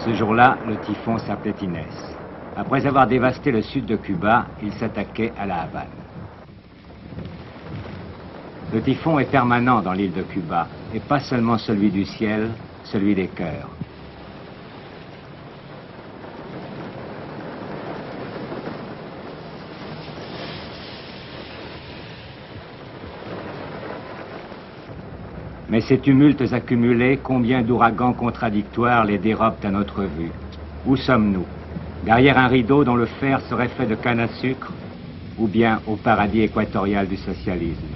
Ce jour-là, le typhon s'appelait Inès. Après avoir dévasté le sud de Cuba, il s'attaquait à la Havane. Le typhon est permanent dans l'île de Cuba, et pas seulement celui du ciel, celui des cœurs. Mais ces tumultes accumulés, combien d'ouragans contradictoires les dérobent à notre vue? Où sommes-nous? Derrière un rideau dont le fer serait fait de canne à sucre, ou bien au paradis équatorial du socialisme?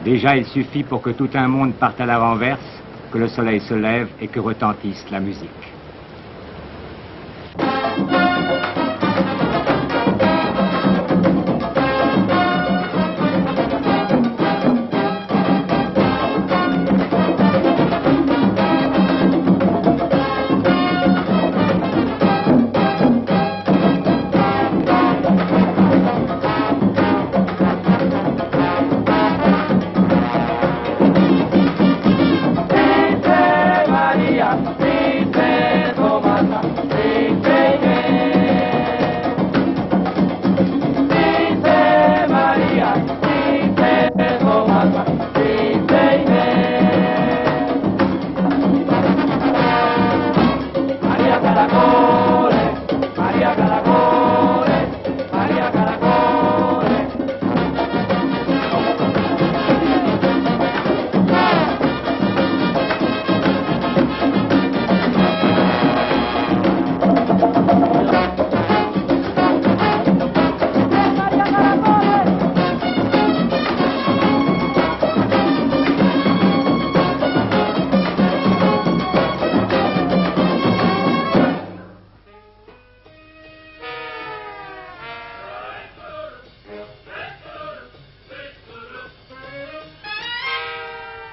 Déjà, il suffit pour que tout un monde parte à la renverse, que le soleil se lève et que retentisse la musique.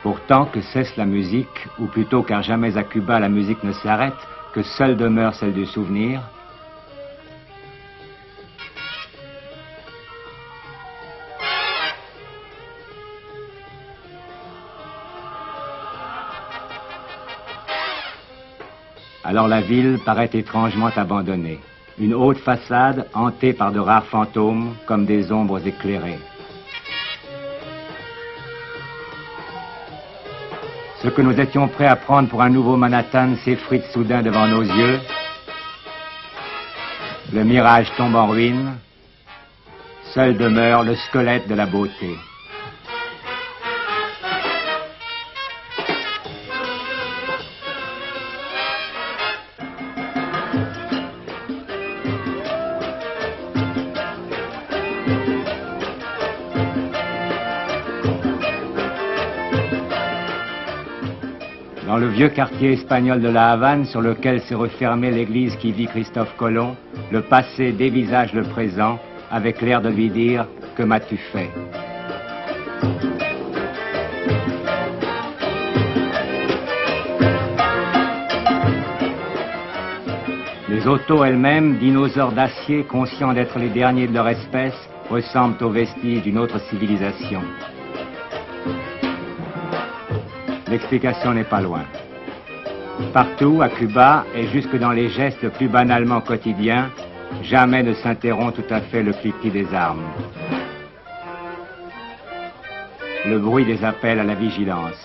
Pourtant, que cesse la musique, ou plutôt car jamais à Cuba la musique ne s'arrête, que seule demeure celle du souvenir. Alors la ville paraît étrangement abandonnée. Une haute façade hantée par de rares fantômes comme des ombres éclairées. Ce que nous étions prêts à prendre pour un nouveau Manhattan s'effrite soudain devant nos yeux. Le mirage tombe en ruine. Seul demeure le squelette de la beauté. Dans le vieux quartier espagnol de la Havane, sur lequel s'est refermée l'église qui vit Christophe Colomb, le passé dévisage le présent, avec l'air de lui dire « Que m'as-tu fait ?» Les autos elles-mêmes, dinosaures d'acier conscients d'être les derniers de leur espèce, ressemblent aux vestiges d'une autre civilisation. L'explication n'est pas loin. Partout, à Cuba, et jusque dans les gestes plus banalement quotidiens, jamais ne s'interrompt tout à fait le cliquetis des armes. Le bruit des appels à la vigilance.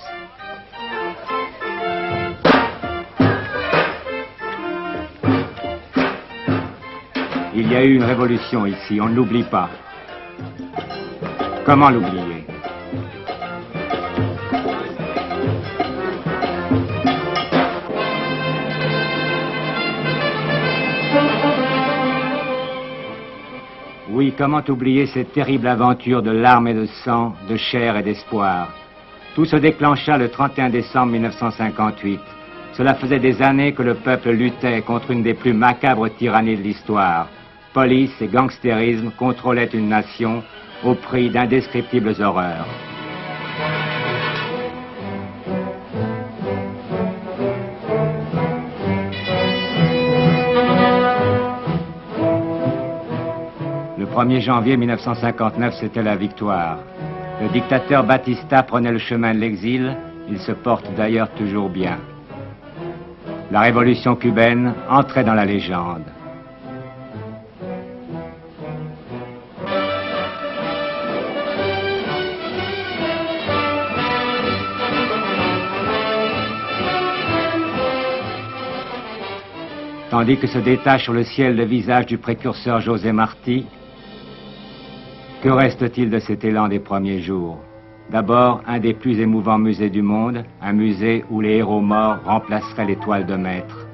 Il y a eu une révolution ici, on ne l'oublie pas. Comment l'oublier ? Oui, comment oublier cette terrible aventure de larmes et de sang, de chair et d'espoir? Tout se déclencha le 31 décembre 1958. Cela faisait des années que le peuple luttait contre une des plus macabres tyrannies de l'histoire. Police et gangstérisme contrôlaient une nation au prix d'indescriptibles horreurs. 1er janvier 1959, c'était la victoire. Le dictateur Batista prenait le chemin de l'exil. Il se porte d'ailleurs toujours bien. La révolution cubaine entrait dans la légende. Tandis que se détache sur le ciel le visage du précurseur José Martí, que reste-t-il de cet élan des premiers jours? D'abord, un des plus émouvants musées du monde, un musée où les héros morts remplaceraient les toiles de maître.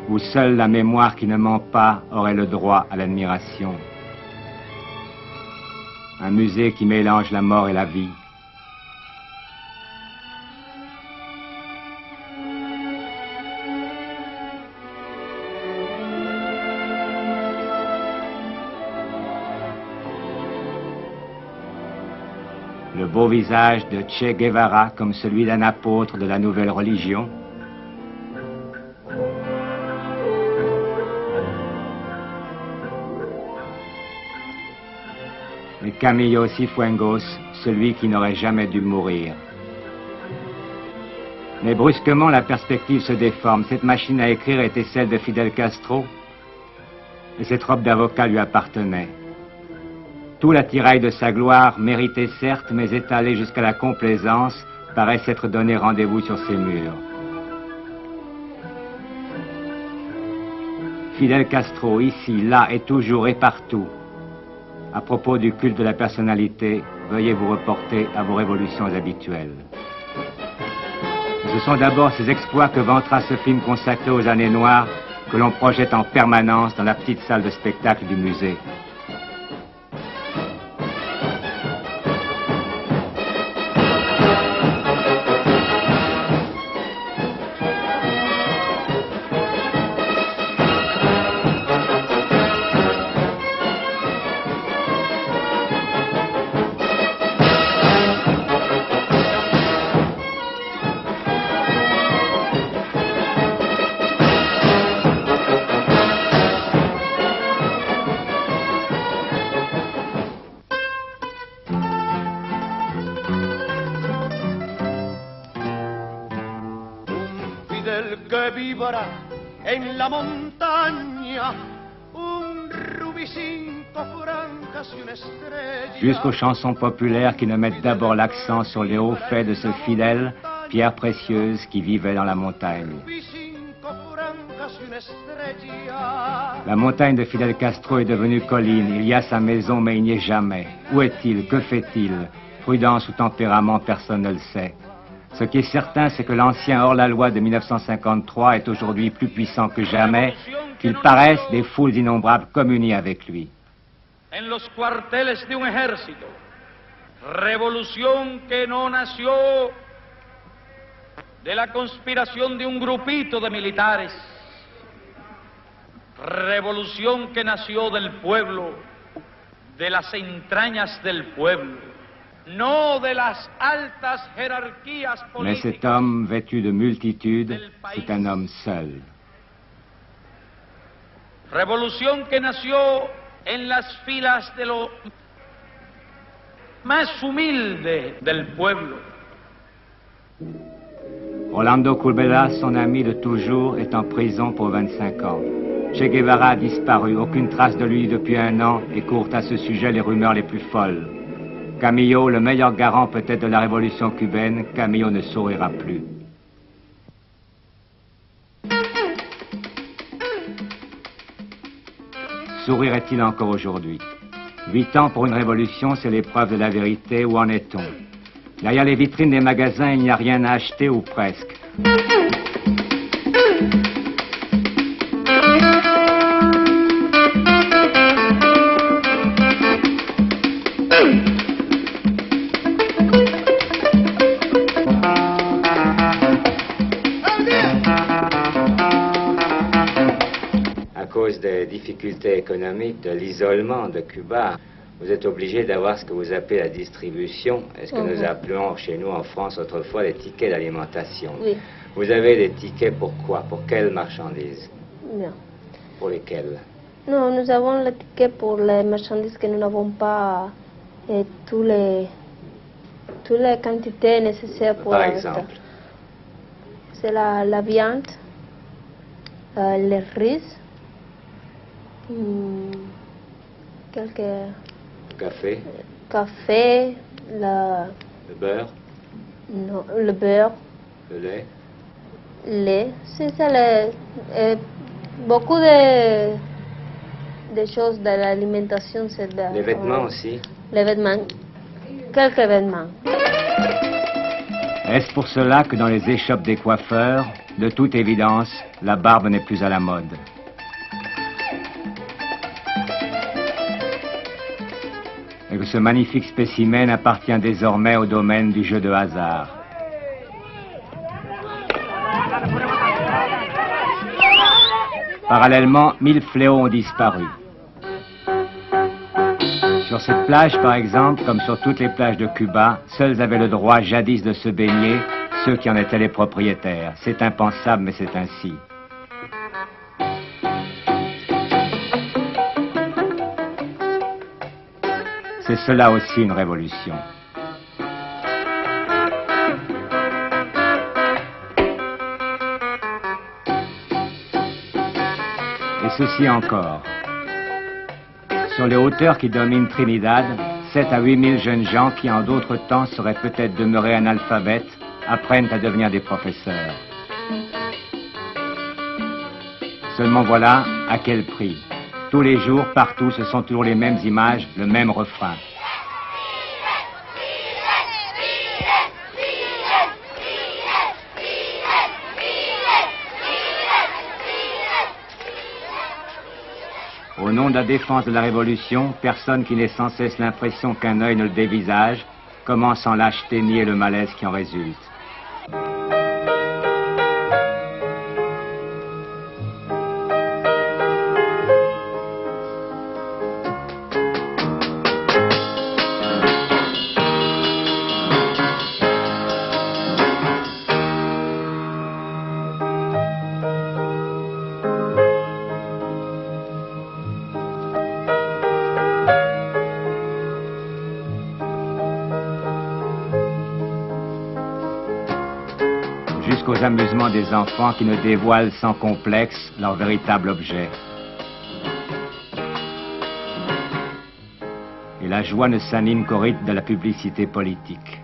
Où seule la mémoire qui ne ment pas aurait le droit à l'admiration. Un musée qui mélange la mort et la vie. Le beau visage de Che Guevara comme celui d'un apôtre de la nouvelle religion. Et Camillo Cifuegos, celui qui n'aurait jamais dû mourir. Mais brusquement, la perspective se déforme. Cette machine à écrire était celle de Fidel Castro, et cette robe d'avocat lui appartenait. Tout l'attirail de sa gloire, mérité certes, mais étalé jusqu'à la complaisance, paraît s'être donné rendez-vous sur ses murs. Fidel Castro, ici, là et toujours et partout. À propos du culte de la personnalité, veuillez vous reporter à vos révolutions habituelles. Ce sont d'abord ces exploits que vantera ce film consacré aux années noires que l'on projette en permanence dans la petite salle de spectacle du musée. Que vibrará en la montaña un rubí 5 francas y una estrella. Jusqu'aux chansons populaires qui ne mettent d'abord l'accent sur les hauts faits de ce fidèle, pierre précieuse qui vivait dans la montagne. La montagne de Fidel Castro est devenue colline. Il y a sa maison, mais il n'y est jamais. Où est-il? Que fait-il? Prudence ou tempérament, personne ne le sait. Ce qui est certain, c'est que l'ancien hors-la-loi de 1953 est aujourd'hui plus puissant que jamais, qu'il paraisse des foules innombrables communier avec lui. En los cuarteles de un ejército, revolución que no nació de la conspiración de un grupito de militares, revolución que nació del pueblo, de las entrañas del pueblo. No de las altas jerarquías políticas. Mais cet homme vêtu de multitudes, c'est un homme seul. Revolución que nació en las filas de lo más humilde del pueblo. Orlando Curbera, son ami de toujours, est en prison pour 25 ans. Che Guevara a disparu, aucune trace de lui depuis un an, et courent à ce sujet les rumeurs les plus folles. Camillo, le meilleur garant peut-être de la révolution cubaine, Camillo ne sourira plus. Sourirait-il encore aujourd'hui? 8 ans pour une révolution, c'est l'épreuve de la vérité. Où en est-on? Derrière les vitrines des magasins, il n'y a rien à acheter ou presque. À cause des difficultés économiques, de l'isolement de Cuba, Vous êtes obligé d'avoir ce que vous appelez la distribution, est ce que nous appelons chez nous en France autrefois les tickets d'alimentation. Oui. Vous avez des tickets pour quoi? Pour quelles marchandises? Non. Pour lesquelles? Non, nous avons le ticket pour les marchandises que nous n'avons pas et toutes les quantités nécessaires pour Par la exemple? C'est la viande, le riz, quelques Café? café, Le beurre? non, le beurre, Le lait? lait, c'est ça, beaucoup de choses de l'alimentation, c'est Les vêtements aussi? Les vêtements, quelques vêtements. Est-ce pour cela que dans les échoppes des coiffeurs, de toute évidence, la barbe n'est plus à la mode? Et que ce magnifique spécimen appartient désormais au domaine du jeu de hasard. Parallèlement, 1000 fléaux ont disparu. Sur cette plage, par exemple, comme sur toutes les plages de Cuba, seuls avaient le droit jadis de se baigner ceux qui en étaient les propriétaires. C'est impensable, mais c'est ainsi. C'est cela aussi une révolution. Et ceci encore. Sur les hauteurs qui dominent Trinidad, 7 à 8 000 jeunes gens qui en d'autres temps seraient peut-être demeurés analphabètes apprennent à devenir des professeurs. Seulement voilà, à quel prix? Tous les jours, partout, ce sont toujours les mêmes images, le même refrain. Au nom de la défense de la Révolution, personne qui n'ait sans cesse l'impression qu'un œil ne le dévisage commence en lâcheté nier le malaise qui en résulte. Jusqu'aux amusements des enfants qui ne dévoilent sans complexe leur véritable objet. Et la joie ne s'anime qu'au rythme de la publicité politique.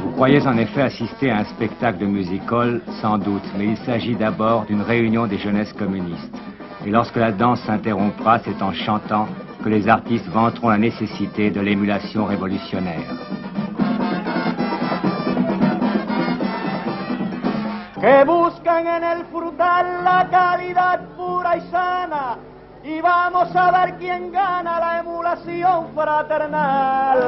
Vous croyez en effet assister à un spectacle de music-hall, sans doute, mais il s'agit d'abord d'une réunion des jeunesses communistes. Et lorsque la danse s'interrompra, c'est en chantant que les artistes vanteront la nécessité de l'émulation révolutionnaire. Que buscan en el frutal la calidad pura y sana, y vamos a ver quién gana la emulación fraternal.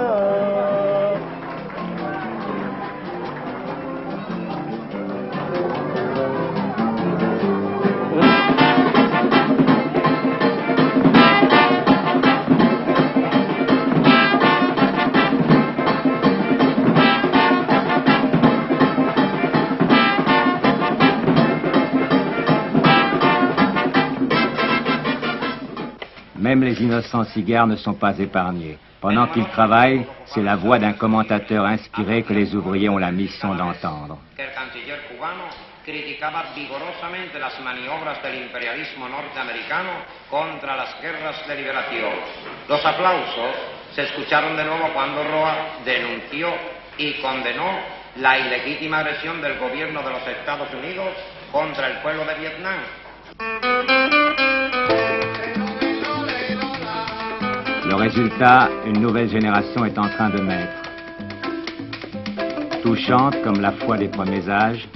Même les innocents cigares ne sont pas épargnés. Pendant qu'ils travaillent, c'est la voix d'un commentateur inspiré que les ouvriers ont la mission d'entendre. El canciller cubano criticaba vigorosamente las maniobras del imperialismo norteamericano contra las guerras de liberación. Los aplausos se escucharon de nuevo cuando Roa denunció y condenó la ilegítima agresión del gobierno de los Estados Unidos contra el pueblo de Vietnam. résultat, une nouvelle génération est en train de naître. Touchante comme la foi des premiers âges,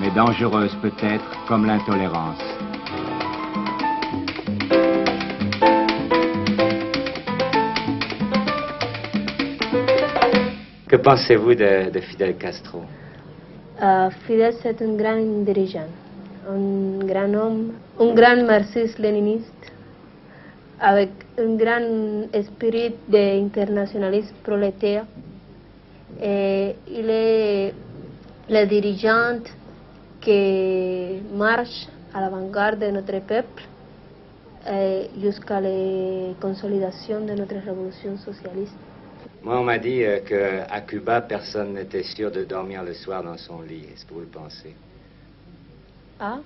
mais dangereuse peut-être comme l'intolérance. Que pensez-vous de Fidel Castro? Fidel c'est un grand dirigeant, un grand homme, un grand marxiste-léniniste, avec un grand esprit d'internationalisme prolétaire. Et il est le dirigeant qui marche à l'avant-garde de notre peuple jusqu'à la consolidation de notre révolution socialiste. Moi, on m'a dit qu'à Cuba, personne n'était sûr de dormir le soir dans son lit. Est-ce que vous le pensez? Ah?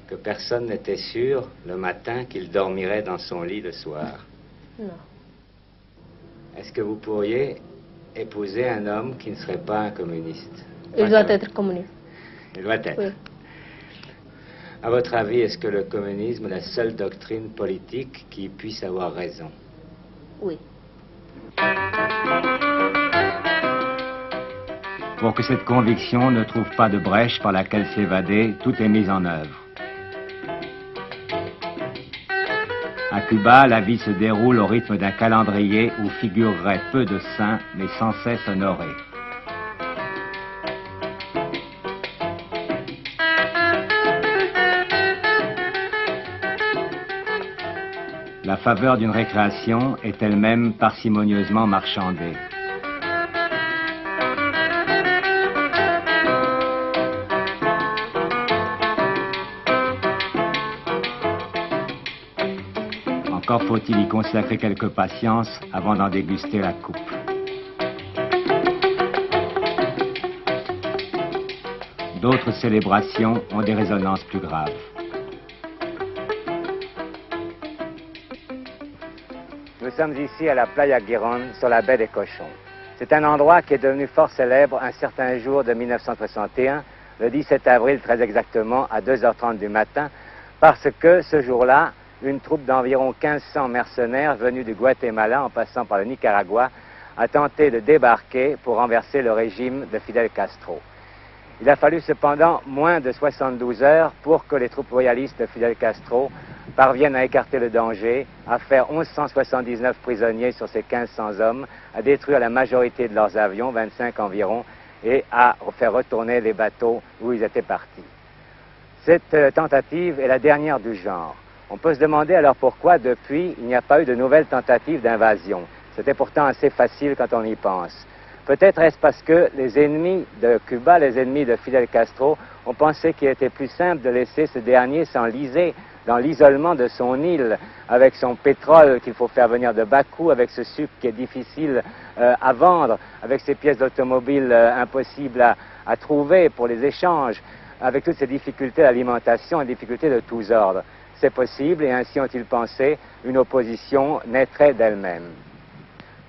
Que personne n'était sûr le matin qu'il dormirait dans son lit le soir. Non. Est-ce que vous pourriez épouser un homme qui ne serait pas un communiste? Il doit être communiste. Il doit être. Oui. À votre avis, est-ce que le communisme est la seule doctrine politique qui puisse avoir raison? Oui. Pour que cette conviction ne trouve pas de brèche par laquelle s'évader, tout est mis en œuvre. À Cuba, la vie se déroule au rythme d'un calendrier où figureraient peu de saints, mais sans cesse honorés. La faveur d'une récréation est elle-même parcimonieusement marchandée. Encore faut-il y consacrer quelques patience avant d'en déguster la coupe. D'autres célébrations ont des résonances plus graves. Nous sommes ici à la Playa Girón, sur la baie des Cochons. C'est un endroit qui est devenu fort célèbre un certain jour de 1961, le 17 avril très exactement, à 2h30 du matin, parce que ce jour-là, une troupe d'environ 1500 mercenaires venus du Guatemala en passant par le Nicaragua a tenté de débarquer pour renverser le régime de Fidel Castro. Il a fallu cependant moins de 72 heures pour que les troupes royalistes de Fidel Castro parviennent à écarter le danger, à faire 1179 prisonniers sur ces 1500 hommes, à détruire la majorité de leurs avions, 25 environ, et à faire retourner les bateaux où ils étaient partis. Cette tentative est la dernière du genre. On peut se demander alors pourquoi, depuis, il n'y a pas eu de nouvelles tentatives d'invasion. C'était pourtant assez facile quand on y pense. Peut-être est-ce parce que les ennemis de Cuba, les ennemis de Fidel Castro, ont pensé qu'il était plus simple de laisser ce dernier s'enliser dans l'isolement de son île, avec son pétrole qu'il faut faire venir de Bakou, avec ce sucre qui est difficile à vendre, avec ces pièces d'automobile impossibles à trouver pour les échanges, avec toutes ces difficultés d'alimentation et difficultés de tous ordres. C'est possible, et ainsi ont-ils pensé, une opposition naîtrait d'elle-même.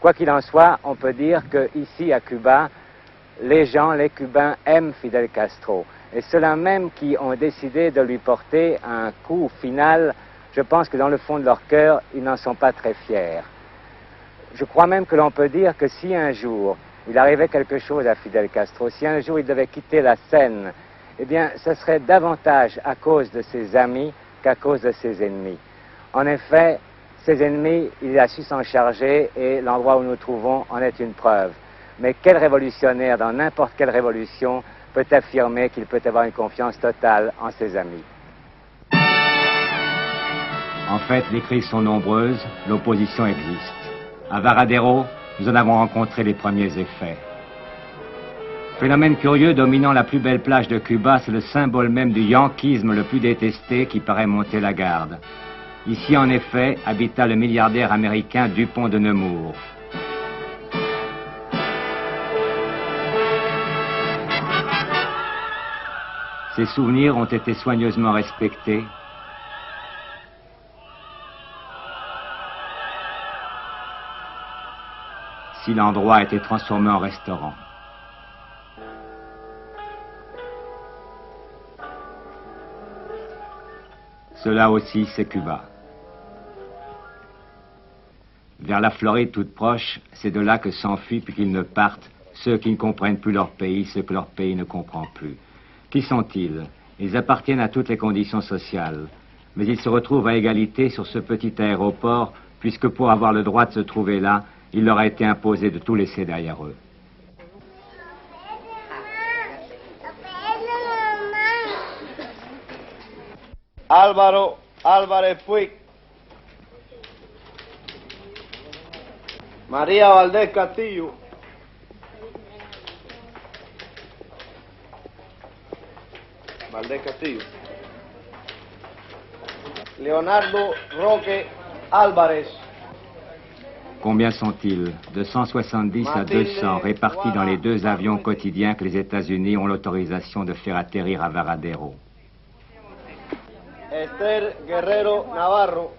Quoi qu'il en soit, on peut dire qu'ici à Cuba, les Cubains aiment Fidel Castro. Et ceux-là même qui ont décidé de lui porter un coup final, je pense que dans le fond de leur cœur, ils n'en sont pas très fiers. Je crois même que l'on peut dire que si un jour il arrivait quelque chose à Fidel Castro, si un jour il devait quitter la scène, eh bien, ce serait davantage à cause de ses amis qu'à cause de ses ennemis. En effet, ses ennemis, il a su s'en charger et l'endroit où nous nous trouvons en est une preuve. Mais quel révolutionnaire, dans n'importe quelle révolution, peut affirmer qu'il peut avoir une confiance totale en ses amis? En fait, les crises sont nombreuses, l'opposition existe. À Varadero, nous en avons rencontré les premiers effets. Phénomène curieux dominant la plus belle plage de Cuba, c'est le symbole même du yankisme le plus détesté qui paraît monter la garde. Ici, en effet, habita le milliardaire américain Dupont de Nemours. Ses souvenirs ont été soigneusement respectés. Si l'endroit a été transformé en restaurant. Cela aussi, c'est Cuba. Vers la Floride toute proche, c'est de là que s'enfuient puis qu'ils ne partent ceux qui ne comprennent plus leur pays, ceux que leur pays ne comprend plus. Qui sont-ils? Ils appartiennent à toutes les conditions sociales, mais ils se retrouvent à égalité sur ce petit aéroport, puisque pour avoir le droit de se trouver là, il leur a été imposé de tout laisser derrière eux. Álvaro Álvarez Puig, María Valdés Castillo, Leonardo Roque Álvarez. Combien sont-ils? De 170 à 200 répartis dans les 2 avions quotidiens que les États-Unis ont l'autorisation de faire atterrir à Varadero. Esther Guerrero Navarro,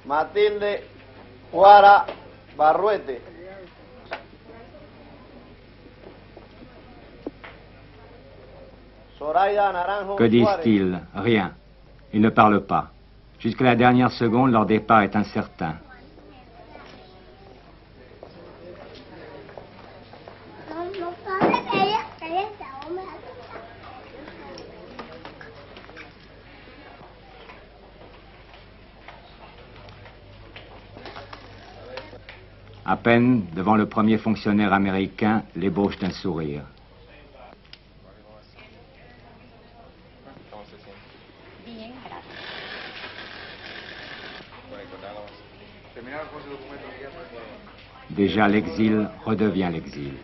Matilde Juara Barruete, Zoraida Naranjo. Que disent-ils? Rien. Ils ne parlent pas. Jusqu'à la dernière seconde, leur départ est incertain. À peine, devant le premier fonctionnaire américain, l'ébauche d'un sourire. Déjà l'exil redevient l'exil.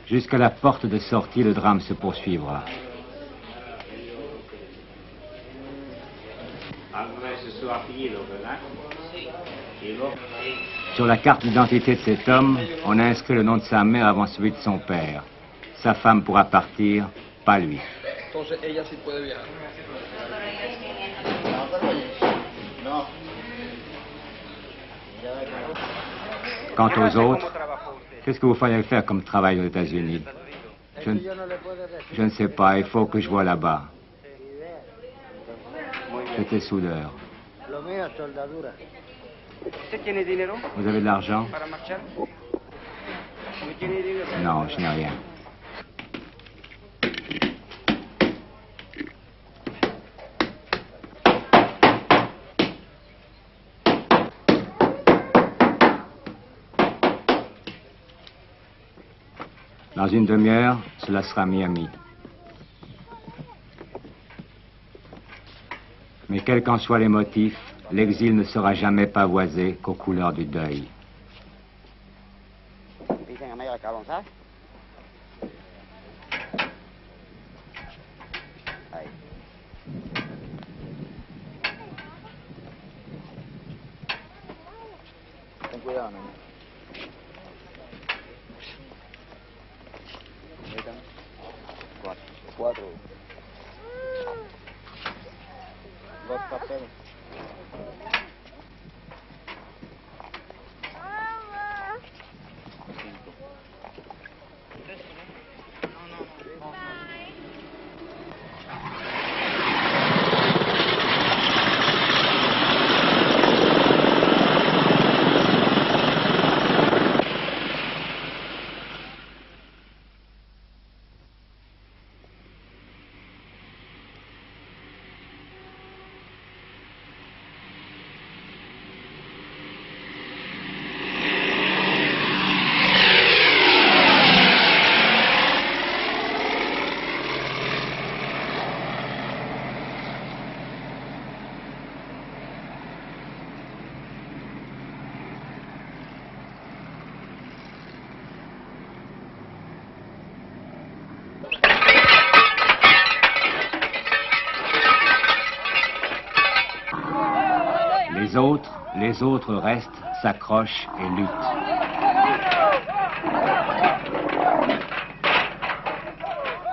Jusqu'à la porte de sortie, le drame se poursuivra. Sur la carte d'identité de cet homme, on a inscrit le nom de sa mère avant celui de son père. Sa femme pourra partir, pas lui. Quant aux autres, qu'est-ce que vous fallait faire comme travail aux États-Unis? Je ne sais pas, il faut que je voie là-bas. J'étais soudeur. Vous avez de l'argent? Non, je n'ai rien. Dans une demi-heure, cela sera Miami. Mais quels qu'en soient les motifs, l'exil ne sera jamais pavoisé qu'aux couleurs du deuil. les autres restent, s'accrochent et luttent.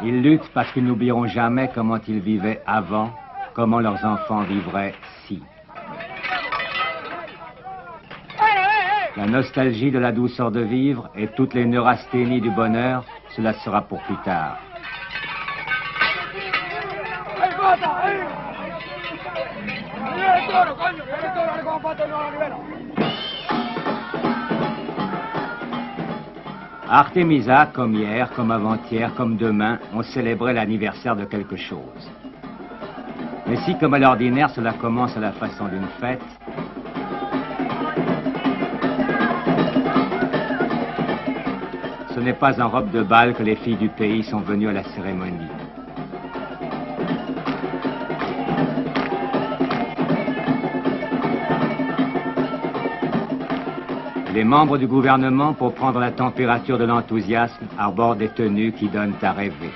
Ils luttent parce qu'ils n'oublieront jamais comment ils vivaient avant, comment leurs enfants vivraient si. La nostalgie de la douceur de vivre et toutes les neurasthénies du bonheur, cela sera pour plus tard. À Artemisa, comme hier, comme avant-hier, comme demain, on célébrait l'anniversaire de quelque chose. Mais si, comme à l'ordinaire, cela commence à la façon d'une fête, ce n'est pas en robe de bal que les filles du pays sont venues à la cérémonie. Les membres du gouvernement, pour prendre la température de l'enthousiasme, arborent des tenues qui donnent à rêver.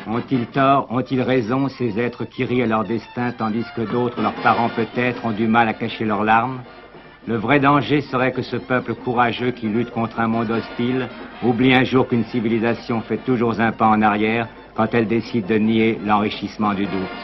Ont-ils tort, ont-ils raison, ces êtres qui rient à leur destin, tandis que d'autres, leurs parents peut-être, ont du mal à cacher leurs larmes? Le vrai danger serait que ce peuple courageux qui lutte contre un monde hostile oublie un jour qu'une civilisation fait toujours un pas en arrière quand elle décide de nier l'enrichissement du doute.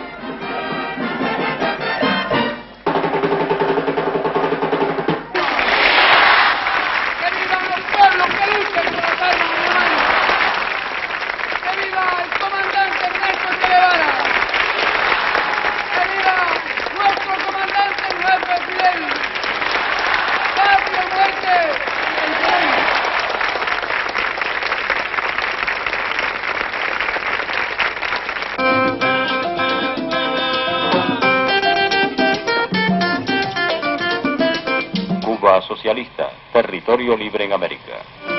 Socialista, territorio libre en América.